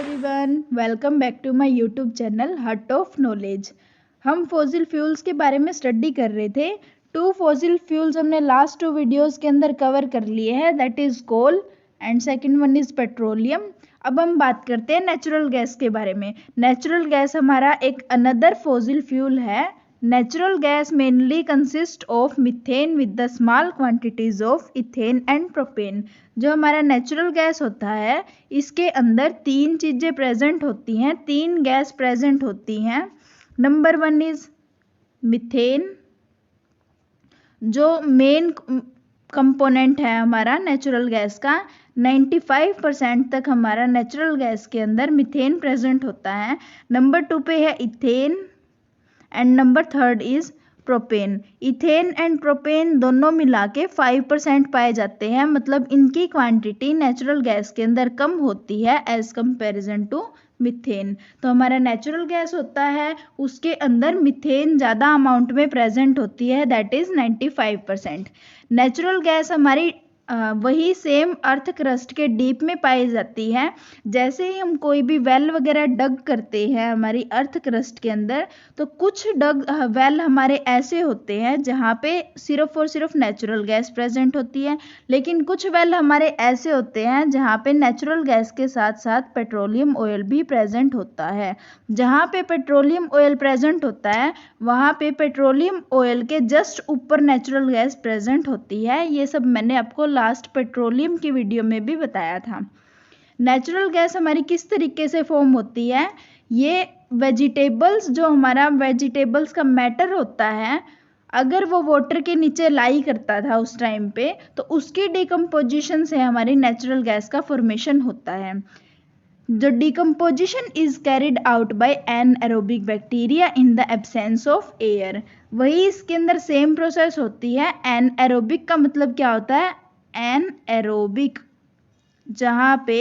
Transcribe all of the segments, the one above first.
Everyone, welcome back to my YouTube channel hut of knowledge. हम fossil fuels के बारे में स्टडी कर रहे थे। 2 फॉसिल फ्यूल्स हमने लास्ट 2 वीडियोस के अंदर कवर कर लिए हैं, that is coal and second one is petroleum. अब हम बात करते हैं नेचुरल गैस के बारे में। नेचुरल गैस हमारा एक अनदर फॉसिल फ्यूल है। Natural gas mainly consists of methane with the small quantities of ethane and propane। जो हमारा नेचुरल गैस होता है इसके अंदर 3 चीज़ें प्रेजेंट होती हैं, 3 गैस प्रेजेंट होती हैं। नंबर 1 इज मिथेन, जो मेन कंपोनेंट है हमारा नेचुरल गैस का। 95% तक हमारा नेचुरल गैस के अंदर मिथेन प्रेजेंट होता है। नंबर 2 पे है ethane and number 3 is propane. Ethane and propane दोनों मिला के 5% पाए जाते हैं, मतलब इनकी क्वांटिटी नेचुरल गैस के अंदर कम होती है एज कंपैरिजन टू मिथेन। तो हमारा नेचुरल गैस होता है उसके अंदर मिथेन ज़्यादा अमाउंट में प्रेजेंट होती है, दैट इज 95%। नेचुरल गैस हमारी वही सेम अर्थ क्रस्ट के डीप में पाई जाती है। जैसे ही हम कोई भी वेल वगैरह डग करते हैं हमारी अर्थ क्रस्ट के अंदर, तो कुछ वेल हमारे ऐसे होते हैं जहाँ पे सिर्फ और सिर्फ नेचुरल गैस प्रेजेंट होती है, लेकिन कुछ वेल हमारे ऐसे होते हैं जहाँ पे नेचुरल गैस के साथ साथ पेट्रोलियम ऑयल भी प्रेजेंट होता है। जहाँ पे पेट्रोलियम ऑयल प्रेजेंट होता है वहाँ पे पेट्रोलियम ऑयल के जस्ट ऊपर नेचुरल गैस प्रेजेंट होती है। ये सब मैंने आपको लास्ट पेट्रोलियम की वीडियो में भी बताया था। नेचुरल गैस हमारी किस तरीके से फॉर्म होती है, ये वेजिटेबल्स, जो हमारा वेजिटेबल्स का मैटर होता है, अगर वो वाटर के नीचे लाई करता था उस टाइम पे, तो उसकी डिकम्पोजिशन से हमारी नेचुरल गैस का फॉर्मेशन होता है। जो decomposition is carried out by anaerobic bacteria in the absence of air. वही इसके अंदर सेम प्रोसेस होती है। एनएरोबिक का मतलब क्या होता है, एनएरोबिक जहाँ पे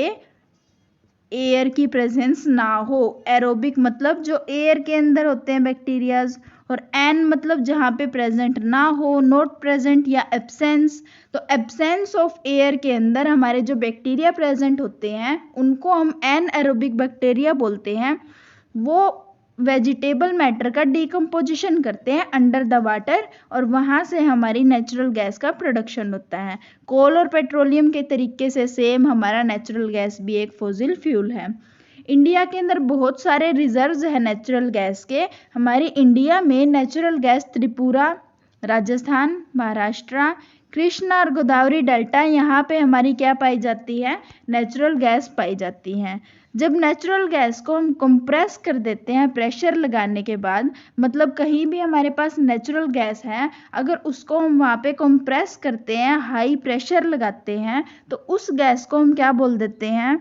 एयर की प्रेजेंस ना हो। एरोबिक मतलब जो एयर के अंदर होते हैं बैक्टीरियाज, और एन मतलब जहाँ पे प्रेजेंट ना हो, नॉट प्रेजेंट या एब्सेंस। तो एब्सेंस ऑफ एयर के अंदर हमारे जो बैक्टीरिया प्रेजेंट होते हैं उनको हम एन एरोबिक बैक्टीरिया बोलते हैं। वो वेजिटेबल मैटर का डिकम्पोजिशन करते हैं अंडर द वाटर, और वहाँ से हमारी नेचुरल गैस का प्रोडक्शन होता है। कोल और पेट्रोलियम के तरीके से सेम हमारा नेचुरल गैस भी एक फॉसिल फ्यूल है। इंडिया के अंदर बहुत सारे रिजर्व्स हैं नेचुरल गैस के। हमारी इंडिया में नेचुरल गैस त्रिपुरा, राजस्थान, महाराष्ट्र, कृष्णा और गोदावरी डेल्टा, यहाँ पे हमारी क्या पाई जाती है, नेचुरल गैस पाई जाती हैं। जब नेचुरल गैस को हम कंप्रेस कर देते हैं प्रेशर लगाने के बाद, मतलब कहीं भी हमारे पास नेचुरल गैस है, अगर उसको हम वहाँ पे कंप्रेस करते हैं, हाई प्रेशर लगाते हैं, तो उस गैस को हम क्या बोल देते हैं,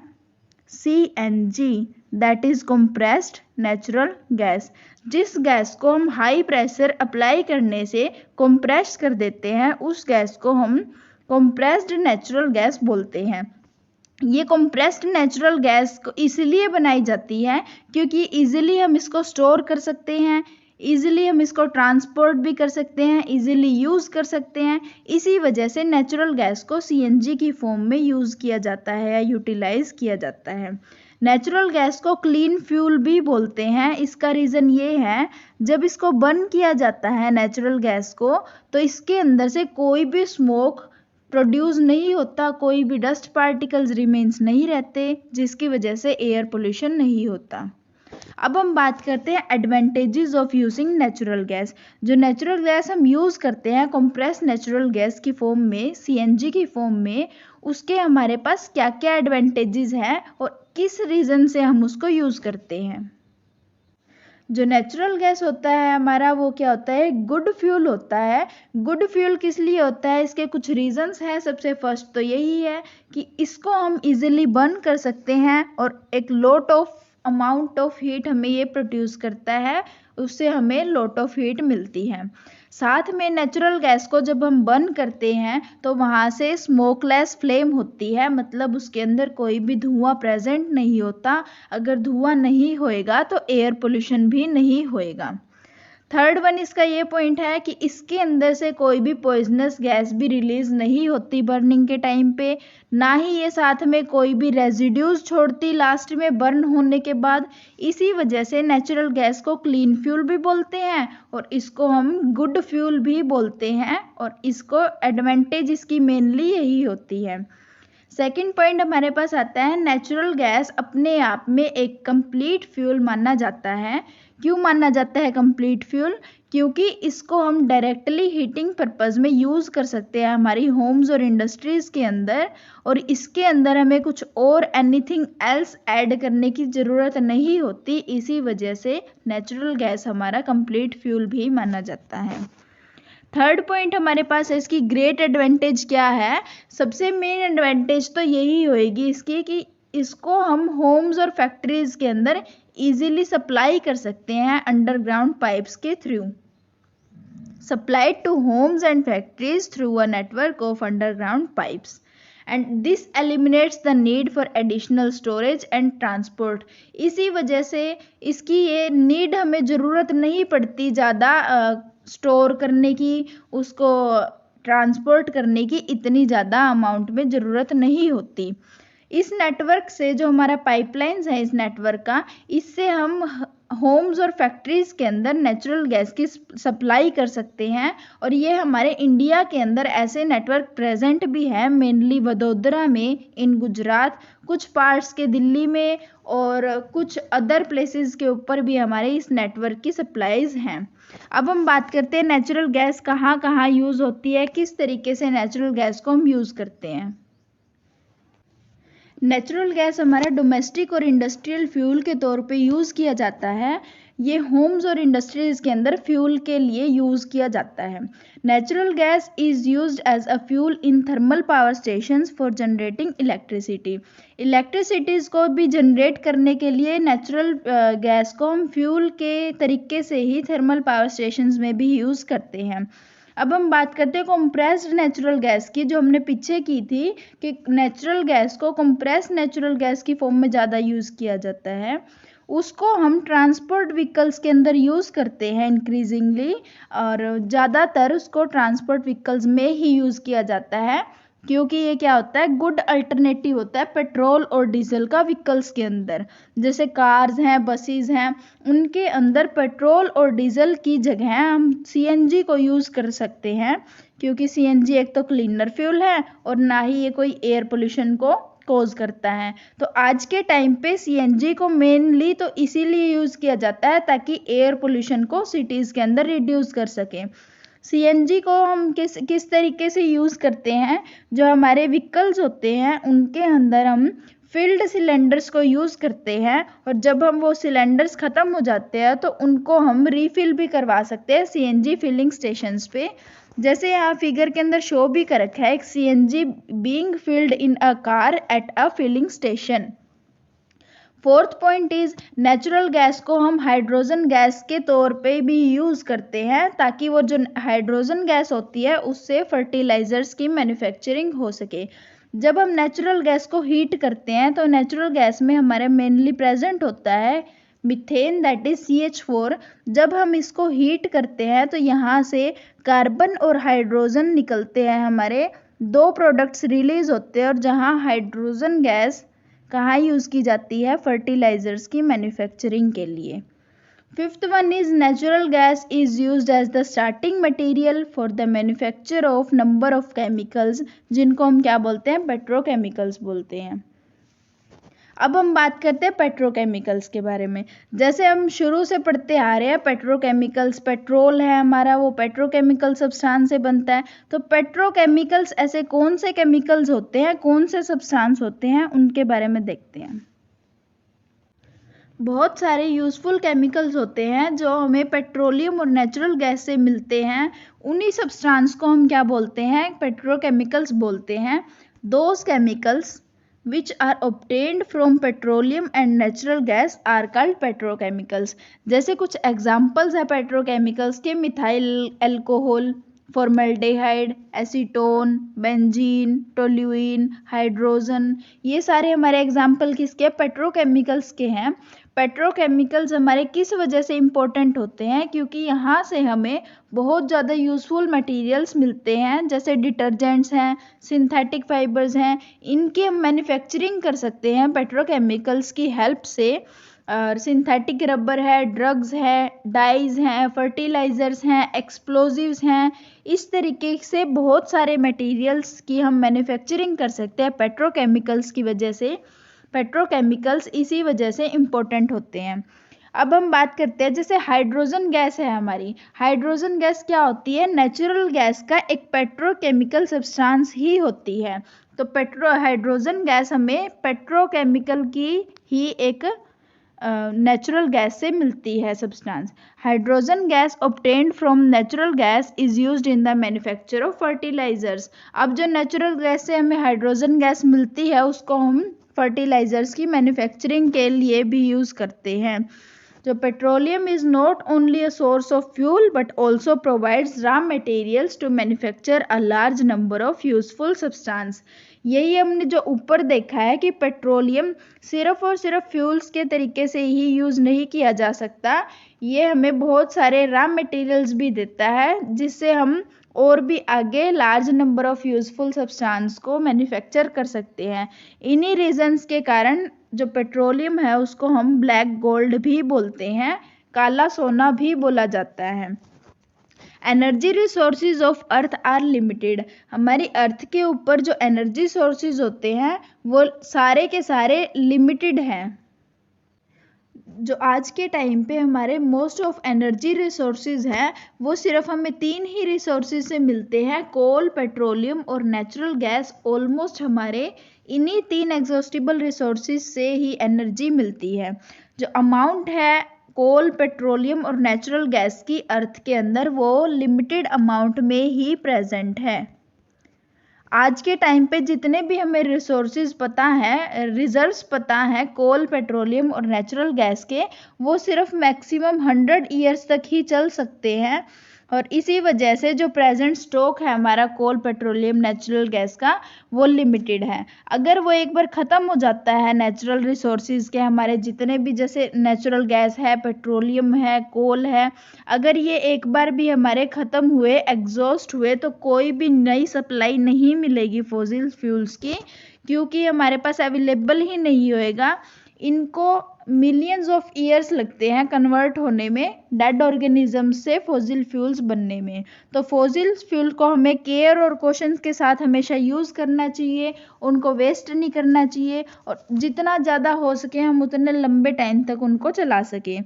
CNG, that is compressed natural gas. जिस गैस को हम हाई प्रेशर अप्लाई करने से कंप्रेस कर देते हैं उस गैस को हम कंप्रेस्ड नेचुरल गैस बोलते हैं। ये कंप्रेस्ड नेचुरल गैस को इसलिए बनाई जाती है क्योंकि इजीली हम इसको स्टोर कर सकते हैं, इजीली हम इसको ट्रांसपोर्ट भी कर सकते हैं, इजीली यूज़ कर सकते हैं। इसी वजह से नेचुरल गैस को CNG की फॉर्म में यूज़ किया जाता है या यूटिलाइज किया जाता है। नेचुरल गैस को क्लीन फ्यूल भी बोलते हैं। इसका रीज़न ये है, जब इसको बर्न किया जाता है नेचुरल गैस को, तो इसके अंदर से कोई भी स्मोक प्रोड्यूस नहीं होता, कोई भी डस्ट पार्टिकल्स रिमेन्स नहीं रहते, जिसकी वजह से एयर पोल्यूशन नहीं होता। अब हम बात करते हैं advantages of using natural gas. जो नेचुरल गैस हम यूज़ करते हैं कंप्रेस नेचुरल गैस की फॉर्म में, CNG की फॉर्म में, उसके हमारे पास क्या क्या एडवांटेजेस हैं और किस रीज़न से हम उसको यूज़ करते हैं। जो नेचुरल गैस होता है हमारा, वो क्या होता है, गुड फ्यूल होता है। गुड फ्यूल किस लिए होता है, इसके कुछ रीजंस हैं। सबसे फर्स्ट तो यही है कि इसको हम इजीली बर्न कर सकते हैं और एक lot of amount of heat हमें ये प्रोड्यूस करता है, उससे हमें लॉट ऑफ हीट मिलती है। साथ में नेचुरल गैस को जब हम बर्न करते हैं तो वहाँ से स्मोकलेस फ्लेम होती है, मतलब उसके अंदर कोई भी धुआं प्रेजेंट नहीं होता। अगर धुआं नहीं होएगा तो एयर पोल्यूशन भी नहीं होएगा। थर्ड वन इसका ये पॉइंट है कि इसके अंदर से कोई भी पॉइजनस गैस भी रिलीज नहीं होती बर्निंग के टाइम पे, ना ही ये साथ में कोई भी रेजिड्यूज छोड़ती लास्ट में बर्न होने के बाद। इसी वजह से नेचुरल गैस को क्लीन फ्यूल भी बोलते हैं और इसको हम गुड फ्यूल भी बोलते हैं, और इसको एडवांटेज इसकी मेनली यही होती है। सेकेंड पॉइंट हमारे पास आता है, नेचुरल गैस अपने आप में एक कंप्लीट फ्यूल माना जाता है। क्यों माना जाता है कंप्लीट फ्यूल? क्योंकि इसको हम डायरेक्टली हीटिंग पर्पस में यूज़ कर सकते हैं हमारी होम्स और इंडस्ट्रीज़ के अंदर, और इसके अंदर हमें कुछ और एनीथिंग एल्स ऐड करने की ज़रूरत नहीं होती। इसी वजह से नेचुरल गैस हमारा कंप्लीट फ्यूल भी माना जाता है। थर्ड पॉइंट हमारे पास है इसकी ग्रेट एडवांटेज क्या है। सबसे मेन एडवांटेज तो यही होएगी इसकी कि इसको हम होम्स और फैक्ट्रीज के अंदर इजीली सप्लाई कर सकते हैं अंडरग्राउंड पाइप्स के through. Supplied to homes and factories through a network of underground pipes, and this eliminates the need for additional storage and transport. इसी वजह से इसकी ये नीड हमें ज़रूरत नहीं पड़ती ज़्यादा स्टोर करने की, उसको ट्रांसपोर्ट करने की इतनी ज़्यादा अमाउंट में ज़रूरत नहीं होती। इस नेटवर्क से जो हमारा पाइपलाइंस है इस नेटवर्क का, इससे हम होम्स और फैक्ट्रीज़ के अंदर नेचुरल गैस की सप्लाई कर सकते हैं। और ये हमारे इंडिया के अंदर ऐसे नेटवर्क प्रेजेंट भी है, मेनली वडोदरा में, इन गुजरात, कुछ पार्ट्स के दिल्ली में, और कुछ अदर प्लेसेस के ऊपर भी हमारे इस नेटवर्क की सप्लाईज हैं। अब हम बात करते हैं नेचुरल गैस कहाँ कहाँ यूज़ होती है, किस तरीके से नेचुरल गैस को हम यूज़ करते हैं। नेचुरल गैस हमारा डोमेस्टिक और इंडस्ट्रियल फ्यूल के तौर पे यूज़ किया जाता है। ये होम्स और इंडस्ट्रीज़ के अंदर फ्यूल के लिए यूज़ किया जाता है। Natural gas is used as a fuel in thermal power stations for generating electricity. Electricities को भी जनरेट करने के लिए नेचुरल गैस को हम फ्यूल के तरीके से ही थर्मल पावर स्टेशंस में भी यूज़ करते हैं। अब हम बात करते हैं कंप्रेस्ड नेचुरल गैस की, जो हमने पीछे की थी कि नेचुरल गैस को कंप्रेस्ड नेचुरल गैस की फॉर्म में ज़्यादा यूज़ किया जाता है। उसको हम ट्रांसपोर्ट व्हीकल्स के अंदर यूज़ करते हैं इंक्रीजिंगली, और ज़्यादातर उसको ट्रांसपोर्ट व्हीकल्स में ही यूज़ किया जाता है, क्योंकि ये क्या होता है, गुड अल्टरनेटिव होता है पेट्रोल और डीजल का व्हीकल्स के अंदर। जैसे कार्स हैं, बसेस हैं, उनके अंदर पेट्रोल और डीजल की जगह हम सीएनजी को यूज़ कर सकते हैं, क्योंकि सीएनजी एक तो क्लीनर फ्यूल है और ना ही ये कोई एयर पोल्यूशन को कॉज करता है। तो आज के टाइम पे सीएनजी को मेनली तो इसीलिए यूज़ किया जाता है ताकि एयर पोल्यूशन को सिटीज़ के अंदर रिड्यूस कर सकें। सीएनजी को हम किस तरीके से यूज़ करते हैं, जो हमारे व्हीकल्स होते हैं उनके अंदर हम फिल्ड सिलेंडर्स को यूज़ करते हैं, और जब हम वो सिलेंडर्स ख़त्म हो जाते हैं तो उनको हम रीफिल भी करवा सकते हैं सीएनजी फिलिंग स्टेशंस पे। जैसे यहाँ फिगर के अंदर शो भी कर रखा है, एक CNG being filled in a car at a filling station. Fourth point is natural gas को हम हाइड्रोजन गैस के तौर पे भी यूज़ करते हैं, ताकि वो जो हाइड्रोजन गैस होती है उससे फर्टिलाइजर्स की मैन्युफैक्चरिंग हो सके। जब हम नेचुरल गैस को हीट करते हैं तो नेचुरल गैस में हमारे मेनली प्रेजेंट होता है मीथेन, दैट इज CH4। जब हम इसको हीट करते हैं तो यहाँ से कार्बन और हाइड्रोजन निकलते हैं, हमारे दो प्रोडक्ट्स रिलीज होते हैं। और जहाँ हाइड्रोजन गैस कहाँ यूज़ की जाती है, फर्टिलाइजर्स की मैन्युफैक्चरिंग के लिए। Fifth one is natural gas is used as the starting material for the manufacture of number of chemicals, जिनको हम क्या बोलते हैं, पेट्रोकेमिकल्स बोलते हैं। अब हम बात करते हैं पेट्रोकेमिकल्स के बारे में। जैसे हम शुरू से पढ़ते आ रहे हैं, पेट्रोकेमिकल्स, पेट्रोल है हमारा, वो पेट्रोकेमिकल सब्सटेंस से बनता है। तो पेट्रोकेमिकल्स ऐसे कौन से केमिकल्स होते हैं, कौन से सब्सटेंस होते हैं, उनके बारे में देखते हैं। बहुत सारे यूज़फुल केमिकल्स होते हैं जो हमें पेट्रोलियम और नेचुरल गैस से मिलते हैं। उन्हीं सब्सटेंस को हम क्या बोलते हैं, पेट्रोकेमिकल्स बोलते हैं। Those chemicals which are obtained from petroleum and natural gas are called petrochemicals। जैसे कुछ एग्जाम्पल्स है पेट्रोकेमिकल्स के, methyl alcohol, formaldehyde, acetone, benzene, toluene, hydrogen, ये सारे हमारे एग्जाम्पल किसके, पेट्रोकेमिकल्स के हैं। पेट्रोकेमिकल्स हमारे किस वजह से इम्पोर्टेंट होते हैं, क्योंकि यहाँ से हमें बहुत ज़्यादा यूज़फुल मटेरियल्स मिलते हैं, जैसे डिटर्जेंट्स हैं, सिंथेटिक फाइबर्स हैं, इनकी हम मैन्युफैक्चरिंग कर सकते हैं पेट्रोकेमिकल्स की हेल्प से। और सिंथेटिक रबर है, ड्रग्स है, डाइज हैं, फर्टिलाइजर्स हैं, एक्सप्लोजिव्स हैं, इस तरीके से बहुत सारे मटेरियल्स की हम मैन्युफैक्चरिंग कर सकते हैं पेट्रोकेमिकल्स की वजह से। पेट्रोकेमिकल्स इसी वजह से इम्पोर्टेंट होते हैं। अब हम बात करते हैं, जैसे हाइड्रोजन गैस है हमारी, हाइड्रोजन गैस क्या होती है, नेचुरल गैस का एक पेट्रोकेमिकल सब्सटेंस ही होती है। तो हाइड्रोजन गैस हमें पेट्रोकेमिकल की ही एक नेचुरल गैस से मिलती है substance. Hydrogen gas obtained from natural gas is used in the manufacture of fertilisers. अब जो नेचुरल गैस से हमें हाइड्रोजन गैस मिलती है उसको हम फर्टिलाइजर्स की मैन्युफैक्चरिंग के लिए भी यूज़ करते हैं। तो petroleum is not only a source of fuel but also provides raw materials to manufacture a large number of useful substance. यही हमने जो ऊपर देखा है कि पेट्रोलियम सिर्फ और सिर्फ फ्यूल्स के तरीके से ही यूज़ नहीं किया जा सकता, ये हमें बहुत सारे रॉ मटेरियल्स भी देता है जिससे हम और भी आगे large number of useful substance को मैन्युफैक्चर कर सकते हैं। इन्हीं रीजंस के कारण जो पेट्रोलियम है उसको हम ब्लैक गोल्ड भी बोलते हैं, काला सोना भी बोला जाता है। Energy resources of earth are limited. हमारी अर्थ के ऊपर जो एनर्जी सोर्सेज होते हैं वो सारे के सारे लिमिटेड हैं। जो आज के टाइम पे हमारे मोस्ट ऑफ एनर्जी रिसोर्सेज हैं वो सिर्फ हमें 3 ही रिसोर्सेज से मिलते हैं, कोल, पेट्रोलियम और नेचुरल गैस। ऑलमोस्ट हमारे इन्हीं 3 एग्जॉस्टिबल रिसोर्सेज से ही एनर्जी मिलती है। जो अमाउंट है कोल, पेट्रोलियम और नेचुरल गैस की अर्थ के अंदर वो लिमिटेड अमाउंट में ही प्रेजेंट है। आज के टाइम पे जितने भी हमें रिसोर्सेज पता है, रिजर्व्स पता है कोल, पेट्रोलियम और नेचुरल गैस के, वो सिर्फ मैक्सिमम 100 ईयर्स तक ही चल सकते हैं। और इसी वजह से जो प्रेजेंट स्टॉक है हमारा कोल, पेट्रोलियम, नेचुरल गैस का, वो लिमिटेड है। अगर वो एक बार ख़त्म हो जाता है नेचुरल रिसोर्सेज के, हमारे जितने भी जैसे नेचुरल गैस है, पेट्रोलियम है, कोल है, अगर ये एक बार भी हमारे ख़त्म हुए, एग्जॉस्ट हुए, तो कोई भी नई सप्लाई नहीं मिलेगी फॉसिल फ्यूल्स की, क्योंकि हमारे पास अवेलेबल ही नहीं होएगा। इनको मिलियंस ऑफ ईयर्स लगते हैं कन्वर्ट होने में, डेड ऑर्गेनिज्म से फॉसिल फ्यूल्स बनने में। तो फॉसिल फ्यूल को हमें केयर और कॉशंस के साथ हमेशा यूज़ करना चाहिए, उनको वेस्ट नहीं करना चाहिए, और जितना ज़्यादा हो सके हम उतने लंबे टाइम तक उनको चला सकें।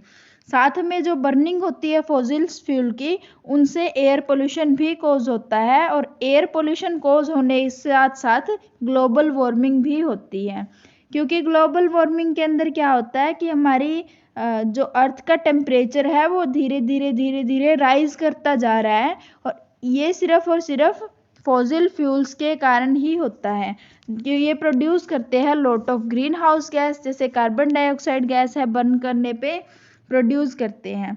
साथ में जो बर्निंग होती है फॉसिल फ्यूल की, उनसे एयर पोल्यूशन भी कॉज होता है, और एयर पोल्यूशन कॉज होने के साथ साथ ग्लोबल वार्मिंग भी होती है। क्योंकि ग्लोबल वार्मिंग के अंदर क्या होता है कि हमारी जो अर्थ का टेम्परेचर है वो धीरे धीरे राइज करता जा रहा है, और ये सिर्फ और सिर्फ फॉसिल फ्यूल्स के कारण ही होता है, कि ये प्रोड्यूस करते हैं lot of greenhouse gas, जैसे कार्बन डाइऑक्साइड गैस है, बर्न करने पे प्रोड्यूस करते हैं।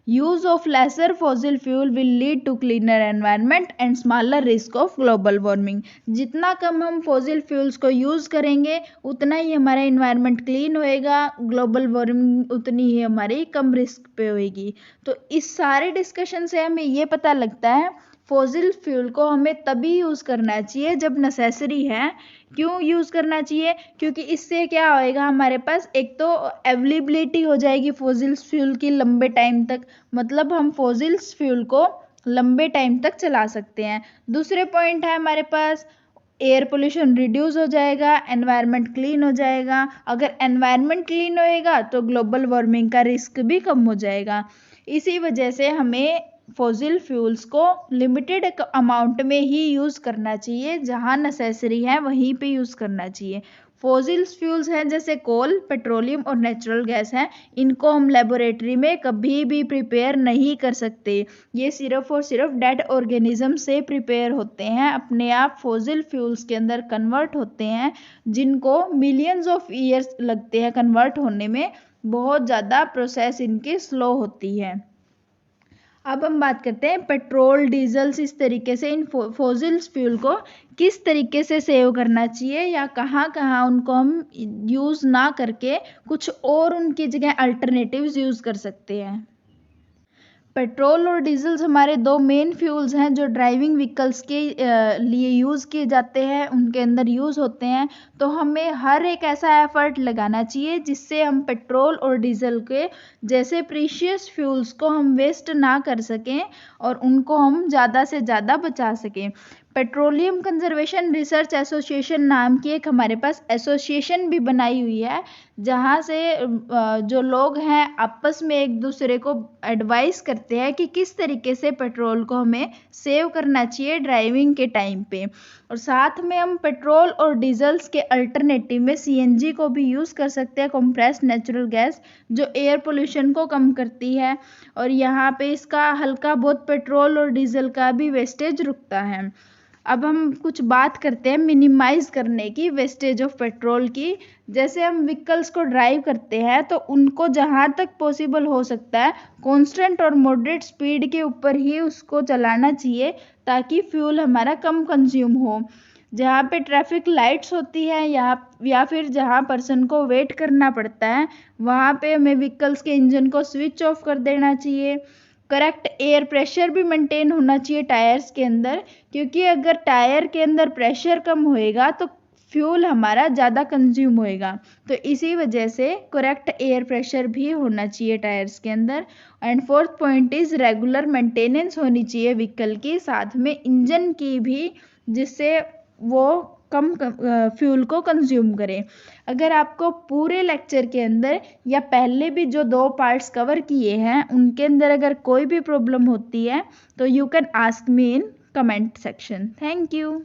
Use of lesser fossil fuel will lead to cleaner environment and smaller risk of global warming. जितना कम हम फॉसिल फ्यूल्स को यूज़ करेंगे उतना ही हमारा इन्वायरमेंट क्लीन होएगा, ग्लोबल वार्मिंग उतनी ही हमारी कम रिस्क पे होएगी। तो इस सारे डिस्कशन से हमें ये पता लगता है फॉसिल फ्यूल को हमें तभी यूज़ करना चाहिए जब नेसेसरी है। क्यों यूज़ करना चाहिए? क्योंकि इससे क्या होएगा, हमारे पास एक तो अवेलेबिलिटी हो जाएगी फॉसिल फ्यूल की लंबे टाइम तक, मतलब हम फॉसिल फ्यूल को लंबे टाइम तक चला सकते हैं। दूसरे पॉइंट है हमारे पास एयर पोल्यूशन रिड्यूस हो जाएगा, एनवायरनमेंट क्लीन हो जाएगा। अगर एनवायरनमेंट क्लीन होएगा तो ग्लोबल वार्मिंग का रिस्क भी कम हो जाएगा। इसी वजह से हमें फॉसिल फ्यूल्स को लिमिटेड अमाउंट में ही यूज़ करना चाहिए, जहाँ नेसेसरी है वहीं पे यूज़ करना चाहिए। फॉसिल फ्यूल्स हैं जैसे कोल, पेट्रोलियम और नेचुरल गैस हैं, इनको हम लेबोरेटरी में कभी भी प्रिपेयर नहीं कर सकते। ये सिर्फ और सिर्फ डेड ऑर्गेनिज्म से प्रिपेयर होते हैं, अपने आप फॉसिल फ्यूल्स के अंदर कन्वर्ट होते हैं, जिनको मिलियंस ऑफ ईयर्स लगते हैं कन्वर्ट होने में। बहुत ज़्यादा प्रोसेस इनकी स्लो होती है। अब हम बात करते हैं पेट्रोल, डीजल्स, इस तरीके से इन फॉसिल्स फ्यूल को किस तरीके से सेव करना चाहिए या कहाँ कहाँ उनको हम यूज़ ना करके कुछ और उनकी जगह अल्टरनेटिव्स यूज़ कर सकते हैं। पेट्रोल और डीजल्स हमारे दो मेन फ्यूल्स हैं जो ड्राइविंग व्हीकल्स के लिए यूज़ किए जाते हैं, उनके अंदर यूज़ होते हैं। तो हमें हर एक ऐसा एफर्ट लगाना चाहिए जिससे हम पेट्रोल और डीजल के जैसे प्रीशियस फ्यूल्स को हम वेस्ट ना कर सकें और उनको हम ज़्यादा से ज़्यादा बचा सकें। पेट्रोलियम कंजर्वेशन रिसर्च एसोसिएशन नाम की एक हमारे पास एसोसिएशन भी बनाई हुई है, जहाँ से जो लोग हैं आपस में एक दूसरे को एडवाइस करते हैं कि किस तरीके से पेट्रोल को हमें सेव करना चाहिए ड्राइविंग के टाइम पे। और साथ में हम पेट्रोल और डीजल्स के अल्टरनेटिव में सीएनजी को भी यूज़ कर सकते हैं, कंप्रेस्ड नेचुरल गैस, जो एयर पोल्यूशन को कम करती है और यहाँ पे इसका हल्का बहुत पेट्रोल और डीजल का भी वेस्टेज रुकता है। अब हम कुछ बात करते हैं मिनिमाइज करने की वेस्टेज ऑफ पेट्रोल की। जैसे हम व्हीकल्स को ड्राइव करते हैं तो उनको जहाँ तक पॉसिबल हो सकता है कांस्टेंट और मॉडरेट स्पीड के ऊपर ही उसको चलाना चाहिए ताकि फ्यूल हमारा कम कंज्यूम हो। जहाँ पे ट्रैफिक लाइट्स होती है या फिर जहाँ पर्सन को वेट करना पड़ता है, वहाँ पे हमें व्हीकल्स के इंजन को स्विच ऑफ कर देना चाहिए। करेक्ट एयर प्रेशर भी मेंटेन होना चाहिए टायर्स के अंदर, क्योंकि अगर टायर के अंदर प्रेशर कम होएगा तो फ्यूल हमारा ज़्यादा कंज्यूम होएगा। तो इसी वजह से करेक्ट एयर प्रेशर भी होना चाहिए टायर्स के अंदर। And fourth point is regular maintenance होनी चाहिए व्हीकल की, साथ में इंजन की भी, जिससे वो कम फ्यूल को कंज्यूम करें। अगर आपको पूरे लेक्चर के अंदर या पहले भी जो 2 पार्ट्स कवर किए हैं उनके अंदर अगर कोई भी प्रॉब्लम होती है तो you can ask me in comment section. Thank you.